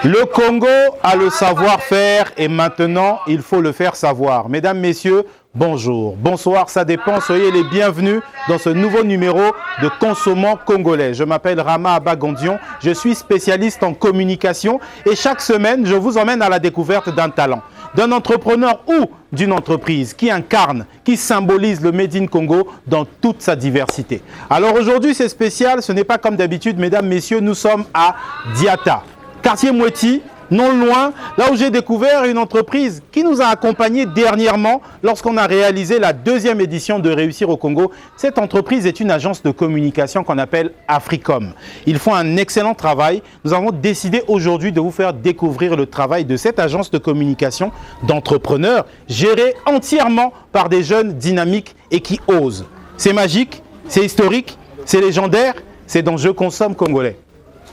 Le Congo a le savoir-faire et maintenant, il faut le faire savoir. Mesdames, Messieurs, bonjour, bonsoir, ça dépend. Soyez les bienvenus dans ce nouveau numéro de Consommons Congolais. Je m'appelle Rama Abagondion, je suis spécialiste en communication et chaque semaine, je vous emmène à la découverte d'un talent, d'un entrepreneur ou d'une entreprise qui incarne, qui symbolise le Made in Congo dans toute sa diversité. Alors aujourd'hui, c'est spécial, ce n'est pas comme d'habitude, mesdames, messieurs, nous sommes à Diata, quartier Moueti, non loin, là où j'ai découvert une entreprise qui nous a accompagnés dernièrement lorsqu'on a réalisé la deuxième édition de Réussir au Congo. Cette entreprise est une agence de communication qu'on appelle Africom. Ils font un excellent travail. Nous avons décidé aujourd'hui de vous faire découvrir le travail de cette agence de communication d'entrepreneurs gérée entièrement par des jeunes dynamiques et qui osent. C'est magique, c'est historique, c'est légendaire, c'est dans Je consomme congolais.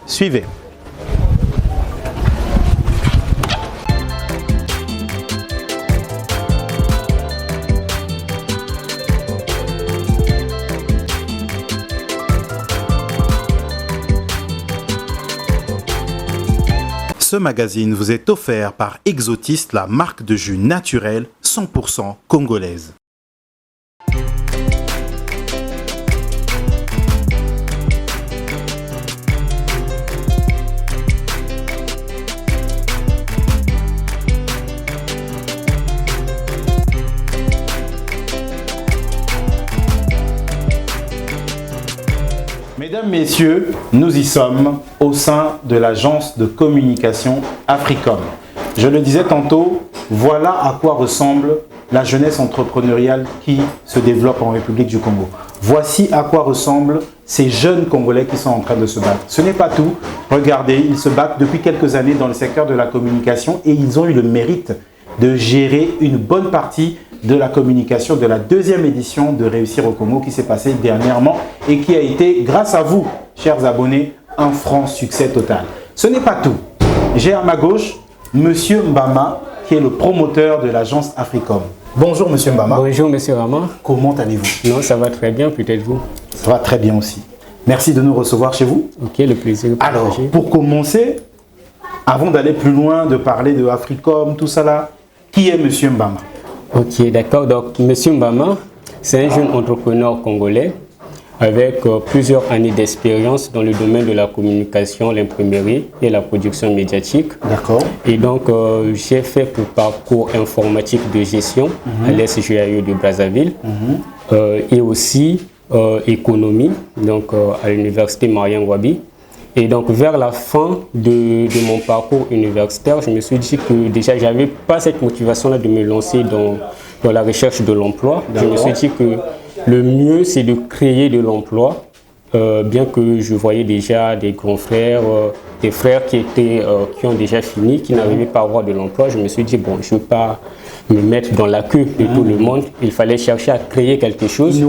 Suivez. Ce magazine vous est offert par Exotiste, la marque de jus naturel 100% congolaise. Mesdames, Messieurs, nous y sommes au sein de l'agence de communication Africom. Je le disais tantôt, voilà à quoi ressemble la jeunesse entrepreneuriale qui se développe en République du Congo. Voici à quoi ressemblent ces jeunes Congolais qui sont en train de se battre. Ce n'est pas tout. Regardez, ils se battent depuis quelques années dans le secteur de la communication et ils ont eu le mérite de gérer une bonne partie de la communication de la deuxième édition de Réussir au Congo qui s'est passée dernièrement et qui a été, grâce à vous, chers abonnés, un franc succès total. Ce n'est pas tout. J'ai à ma gauche Monsieur Mbama, qui est le promoteur de l'agence Africom. Bonjour Monsieur Mbama. Bonjour Monsieur Rama. Comment allez-vous? Non, ça va très bien, peut-être vous. Ça va très bien aussi. Merci de nous recevoir chez vous. Ok, le plaisir. Alors, pour commencer, avant d'aller plus loin, de parler de Africom, tout ça là, qui est Monsieur Mbama? Ok, d'accord. Donc, Monsieur Mbama, c'est un jeune entrepreneur congolais avec plusieurs années d'expérience dans le domaine de la communication, l'imprimerie et la production médiatique. D'accord. Et donc, j'ai fait pour parcours informatique de gestion à l'SGAE de Brazzaville et aussi économie, donc à l'université Mariam Wabi. Et donc, vers la fin de mon parcours universitaire, je me suis dit que déjà, je n'avais pas cette motivation-là de me lancer dans la recherche de l'emploi. Je me suis dit que le mieux, c'est de créer de l'emploi, bien que je voyais déjà des grands frères, des frères qui ont déjà fini, qui n'arrivaient pas à avoir de l'emploi. Je me suis dit, bon, je ne veux pas me mettre dans la queue de tout le monde. Il fallait chercher à créer quelque chose.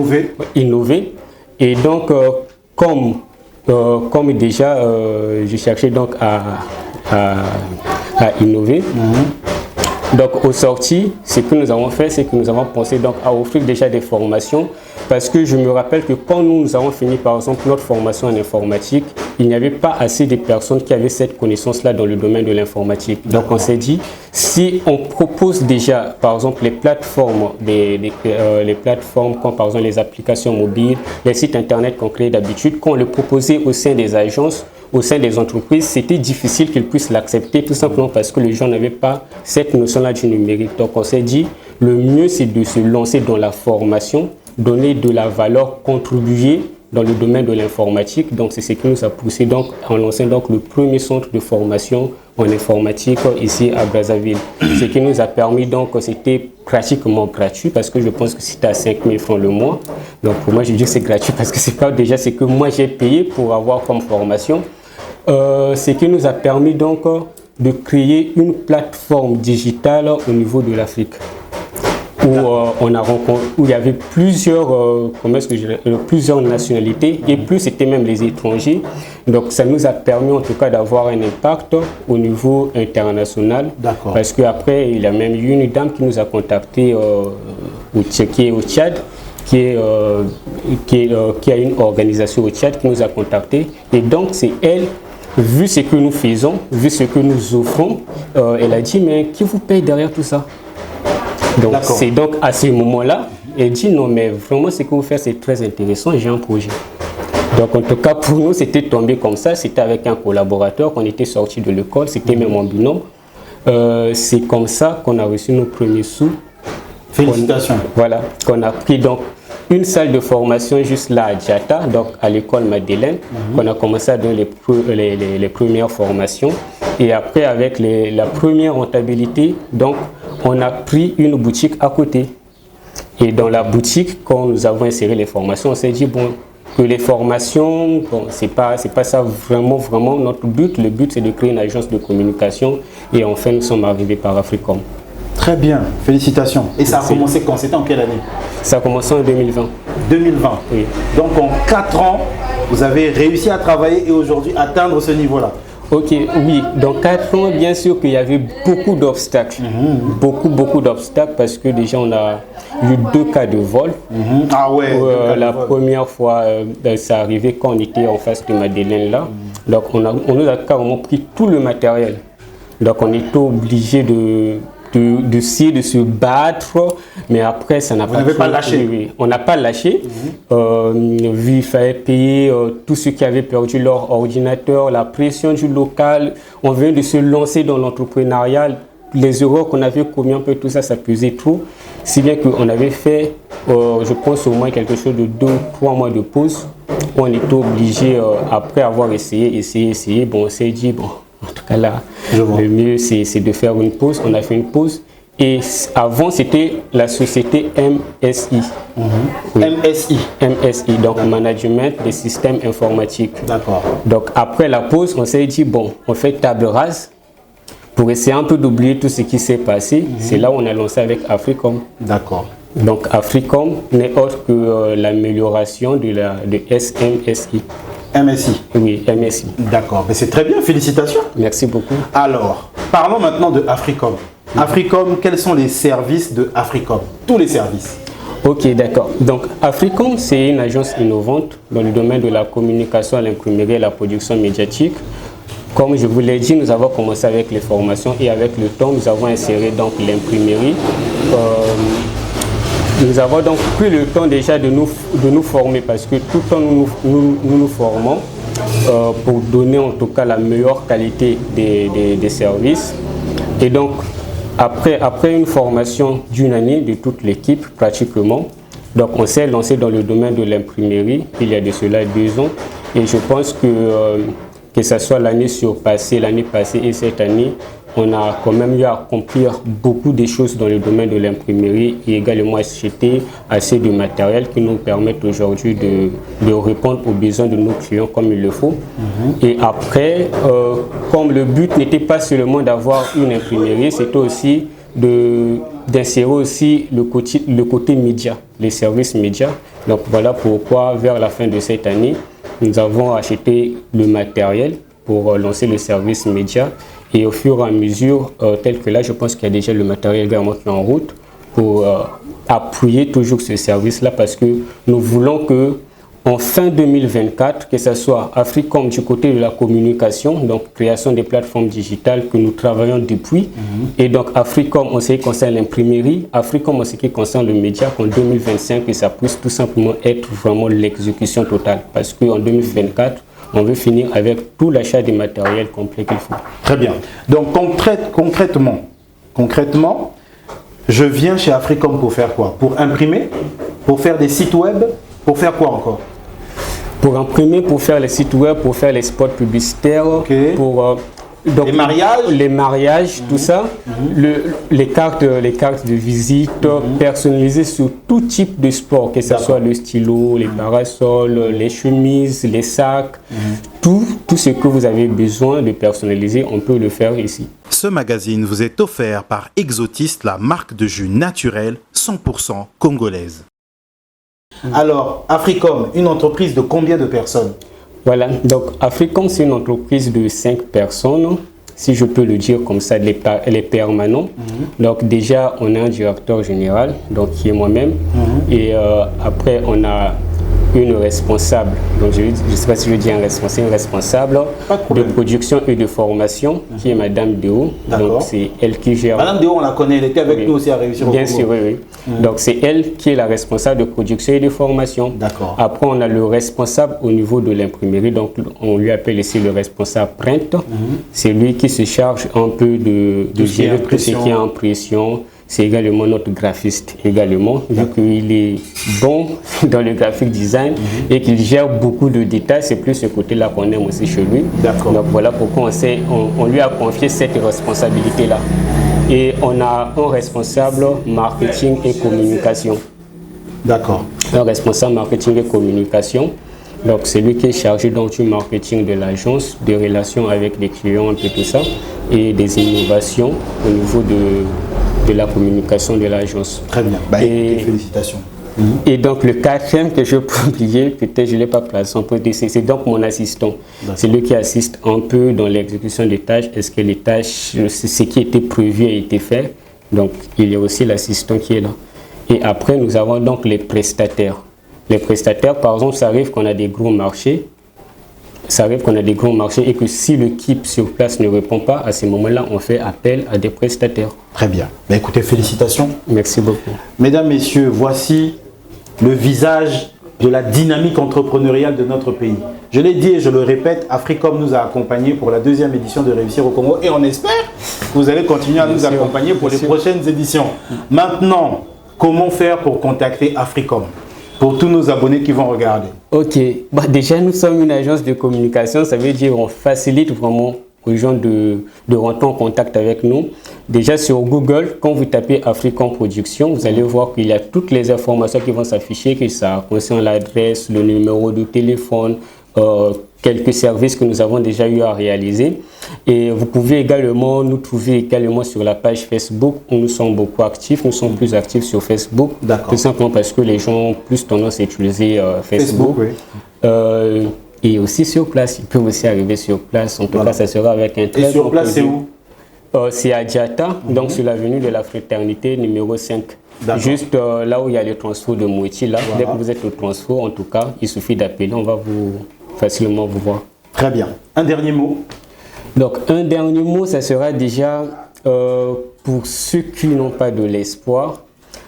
Innover. Et donc, comme déjà, je cherchais donc à innover. Donc, au sorti, ce que nous avons fait, c'est que nous avons pensé donc à offrir déjà des formations parce que je me rappelle que quand nous avons fini, par exemple, notre formation en informatique, il n'y avait pas assez de personnes qui avaient cette connaissance-là dans le domaine de l'informatique. Donc, on s'est dit, si on propose déjà, par exemple, les plateformes, les plateformes comme par exemple les applications mobiles, les sites internet qu'on crée d'habitude, qu'on le proposait au sein des agences, au sein des entreprises, c'était difficile qu'ils puissent l'accepter tout simplement parce que les gens n'avaient pas cette notion-là du numérique. Donc on s'est dit, le mieux c'est de se lancer dans la formation, donner de la valeur, contribuer dans le domaine de l'informatique. Donc c'est ce qui nous a poussé donc en lançant donc le premier centre de formation en informatique ici à Brazzaville. Ce qui nous a permis donc, c'était pratiquement gratuit parce que je pense que c'était à 5 000 francs le mois. Donc pour moi je dis que c'est gratuit parce que c'est pas déjà ce que moi j'ai payé pour avoir comme formation. Ce qui nous a permis donc de créer une plateforme digitale au niveau de l'Afrique où il y avait plusieurs nationalités et plus c'était même les étrangers. Donc ça nous a permis en tout cas d'avoir un impact au niveau international. Parce qu'après il y a même eu une dame qui nous a contacté qui est au Tchad, qui a une organisation au Tchad qui nous a contacté et donc c'est elle vu ce que nous faisons, vu ce que nous offrons, elle a dit, mais qui vous paye derrière tout ça? Donc c'est donc à ce moment-là, elle dit, non mais vraiment ce que vous faites c'est très intéressant, j'ai un projet. Donc en tout cas pour nous c'était tombé comme ça, c'était avec un collaborateur qu'on était sorti de l'école, c'était même en binôme. C'est comme ça qu'on a reçu nos premiers sous. Félicitations. Voilà, qu'on a pris donc une salle de formation juste là à Djata, donc à l'école Madeleine, qu'on a commencé à donner les premières formations. Et après, avec la première rentabilité, donc on a pris une boutique à côté. Et dans la boutique, quand nous avons inséré les formations, on s'est dit, bon, que les formations, bon, c'est pas ça vraiment notre but. Le but, c'est de créer une agence de communication. Et enfin, nous sommes arrivés par Africom. Très bien, félicitations. Et ça a commencé quand? C'était en quelle année? Ça a commencé en 2020. 2020. Oui. Donc en 4 ans, vous avez réussi à travailler et aujourd'hui atteindre ce niveau-là. Ok, oui. Dans 4 ans, bien sûr qu'il y avait beaucoup d'obstacles. Beaucoup d'obstacles parce que déjà on a eu 2 cas de vol. Ah ouais. La première fois, ça arrivait quand on était en face de Madeleine là. Donc on nous a carrément pris tout le matériel. Donc on était obligé d'essayer de se battre, mais après ça n'a pas. Vous n'avez pas lâché. Oui. On n'a pas lâché. Vu il fallait payer tous ceux qui avaient perdu leur ordinateur, la pression du local. On vient de se lancer dans l'entrepreneuriat. Les erreurs qu'on avait commises, un peu tout ça, ça pesait trop. Si bien qu'on avait fait, je pense au moins quelque chose de 2 ou 3 mois de pause. On était obligé, après avoir essayé, bon, on s'est dit, bon, en tout cas là, le mieux c'est de faire une pause. On a fait une pause. Et avant, c'était la société MSI. Oui. MSI, donc Management des systèmes informatiques. D'accord. Donc après la pause, on s'est dit, bon, on fait table rase pour essayer un peu d'oublier tout ce qui s'est passé. C'est là où on a lancé avec Africom. D'accord. Donc Africom n'est autre que l'amélioration de SMSI. MSI. Oui, MSI. D'accord, mais c'est très bien, félicitations. Merci beaucoup. Alors, parlons maintenant de Africom. Africom, quels sont les services de Africom? Tous les services. Ok, d'accord. Donc Africom, c'est une agence innovante dans le domaine de la communication à l'imprimerie et la production médiatique. Comme je vous l'ai dit, nous avons commencé avec les formations et avec le temps, nous avons inséré donc l'imprimerie. Nous avons donc pris le temps déjà de nous former parce que tout le temps nous formons pour donner en tout cas la meilleure qualité des services. Et donc après une formation d'1 année de toute l'équipe pratiquement, donc on s'est lancé dans le domaine de l'imprimerie il y a de cela 2 ans. Et je pense que ce soit l'année surpassée, l'année passée et cette année, on a quand même eu à accomplir beaucoup de choses dans le domaine de l'imprimerie et également acheter assez de matériel qui nous permettent aujourd'hui de répondre aux besoins de nos clients comme il le faut. Et après, comme le but n'était pas seulement d'avoir une imprimerie, c'était aussi d'insérer aussi le côté média, les services médias. Donc voilà pourquoi vers la fin de cette année, nous avons acheté le matériel pour lancer le service média. Et au fur et à mesure, tel que là, je pense qu'il y a déjà le matériel également qui est en route pour appuyer toujours ce service-là parce que nous voulons que en fin 2024, que ce soit Africom du côté de la communication, donc création des plateformes digitales que nous travaillons depuis, et donc Africom en ce qui concerne l'imprimerie, Africom en ce qui concerne le média, qu'en 2025, que ça puisse tout simplement être vraiment l'exécution totale parce qu'en 2024, on veut finir avec tout l'achat des matériels complets qu'il faut. Très bien. Donc concrètement, je viens chez Africom pour faire quoi? Pour imprimer? Pour faire des sites web? Pour faire quoi encore? Pour imprimer, pour faire les sites web, pour faire les spots publicitaires, pour donc, les mariages, tout ça, les cartes de visite personnalisées sur tout type de sport, que ce soit le stylo, les parasols, les chemises, les sacs, tout ce que vous avez besoin de personnaliser, on peut le faire ici. Ce magazine vous est offert par Exotiste, la marque de jus naturelle 100% congolaise. Alors, Africom, une entreprise de combien de personnes? Voilà, donc Africom, c'est une entreprise de 5 personnes, si je peux le dire comme ça, elle est permanente. Donc déjà, on a un directeur général, donc qui est moi-même. Et après, on a une responsable, donc je ne sais pas si je dis un responsable, une responsable de production et de formation, qui est Madame Deo. Donc c'est elle qui gère. Madame Deo, on la connaît, elle était avec nous aussi à Réussir au Congo. Bien sûr, oui. Donc c'est elle qui est la responsable de production et de formation. D'accord. Après, on a le responsable au niveau de l'imprimerie, donc on lui appelle ici le responsable print. C'est lui qui se charge un peu de gérer tout ce qui est impression. C'est également notre graphiste également, vu qu'il est bon dans le graphic design et qu'il gère beaucoup de détails. C'est plus ce côté-là qu'on aime aussi chez lui. D'accord. Donc voilà pourquoi on lui a confié cette responsabilité-là. Et on a un responsable marketing et communication. D'accord. Un responsable marketing et communication. Donc c'est lui qui est chargé donc, du marketing de l'agence, des relations avec les clients et tout ça, et des innovations au niveau de la communication de l'agence. Très bien. Et félicitations. Et donc le quatrième que je peux oublier, peut-être je ne l'ai pas placé en peu, c'est donc mon assistant. C'est lui qui assiste un peu dans l'exécution des tâches. Est-ce que les tâches, ce qui était prévu a été fait? Donc il y a aussi l'assistant qui est là. Et après nous avons donc les prestataires. Les prestataires, par exemple, ça arrive qu'on a des gros marchés. Ça arrive qu'on a des gros marchés et que si l'équipe sur place ne répond pas, à ce moment-là, on fait appel à des prestataires. Très bien. Écoutez, félicitations. Merci beaucoup. Mesdames, Messieurs, voici le visage de la dynamique entrepreneuriale de notre pays. Je l'ai dit et je le répète, Africom nous a accompagnés pour la 2e édition de Réussir au Congo et on espère que vous allez continuer à nous accompagner pour les prochaines éditions. Maintenant, comment faire pour contacter Africom ? Pour tous nos abonnés qui vont regarder. Ok, déjà nous sommes une agence de communication, ça veut dire qu'on facilite vraiment aux gens de rentrer en contact avec nous. Déjà sur Google, quand vous tapez Africom Production, vous allez voir qu'il y a toutes les informations qui vont s'afficher, que ça concerne l'adresse, le numéro de téléphone, quelques services que nous avons déjà eu à réaliser. Et vous pouvez également nous trouver également sur la page Facebook où nous sommes beaucoup actifs. Nous sommes plus actifs sur Facebook, tout simplement parce que les gens ont plus tendance à utiliser Facebook. Et aussi sur place, ils peuvent aussi arriver sur place. En tout cas, ça sera avec un très. Et sur place, c'est où? C'est à Diata, donc sur l'avenue de la Fraternité numéro 5. Juste là où il y a le transfert de Moiti. Là, dès que vous êtes au transfert, en tout cas, il suffit d'appeler, on va facilement vous voir. Très bien. Un dernier mot? Donc, un dernier mot, ça sera déjà pour ceux qui n'ont pas de l'espoir,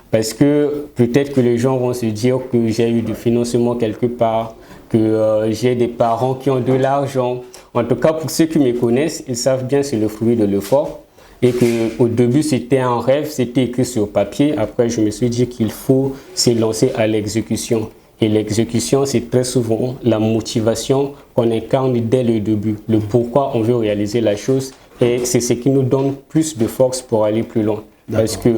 parce que peut-être que les gens vont se dire que j'ai eu du financement quelque part, que j'ai des parents qui ont de l'argent. En tout cas, pour ceux qui me connaissent, ils savent bien que c'est le fruit de l'effort. Et qu'au début, c'était un rêve, c'était écrit sur papier. Après, je me suis dit qu'il faut se lancer à l'exécution. Et l'exécution, c'est très souvent la motivation qu'on incarne dès le début. Le pourquoi on veut réaliser la chose. Et c'est ce qui nous donne plus de force pour aller plus loin. Parce que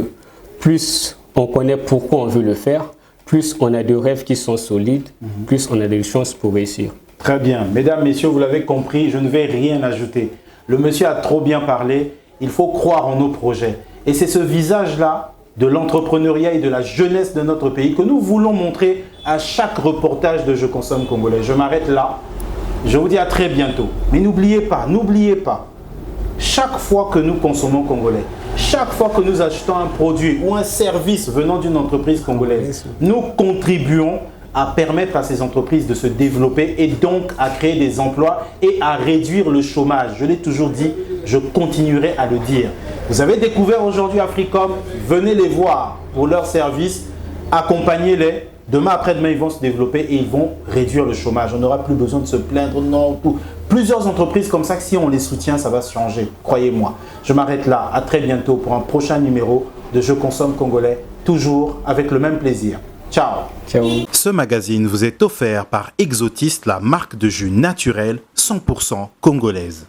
plus on connaît pourquoi on veut le faire, plus on a de rêves qui sont solides, plus on a des chances pour réussir. Très bien. Mesdames, Messieurs, vous l'avez compris, je ne vais rien ajouter. Le monsieur a trop bien parlé. Il faut croire en nos projets. Et c'est ce visage-là de l'entrepreneuriat et de la jeunesse de notre pays que nous voulons montrer à chaque reportage de Je consomme congolais. Je m'arrête là. Je vous dis à très bientôt. Mais n'oubliez pas, chaque fois que nous consommons congolais, chaque fois que nous achetons un produit ou un service venant d'une entreprise congolaise, nous contribuons à permettre à ces entreprises de se développer et donc à créer des emplois et à réduire le chômage. Je l'ai toujours dit, je continuerai à le dire. Vous avez découvert aujourd'hui Africom, venez les voir pour leurs services, accompagnez-les. Demain, après-demain, ils vont se développer et ils vont réduire le chômage. On n'aura plus besoin de se plaindre. Non, plusieurs entreprises comme ça, si on les soutient, ça va se changer. Croyez-moi. Je m'arrête là. À très bientôt pour un prochain numéro de Je consomme congolais, toujours avec le même plaisir. Ciao. Ciao. Ce magazine vous est offert par Exotiste, la marque de jus naturel 100% congolaise.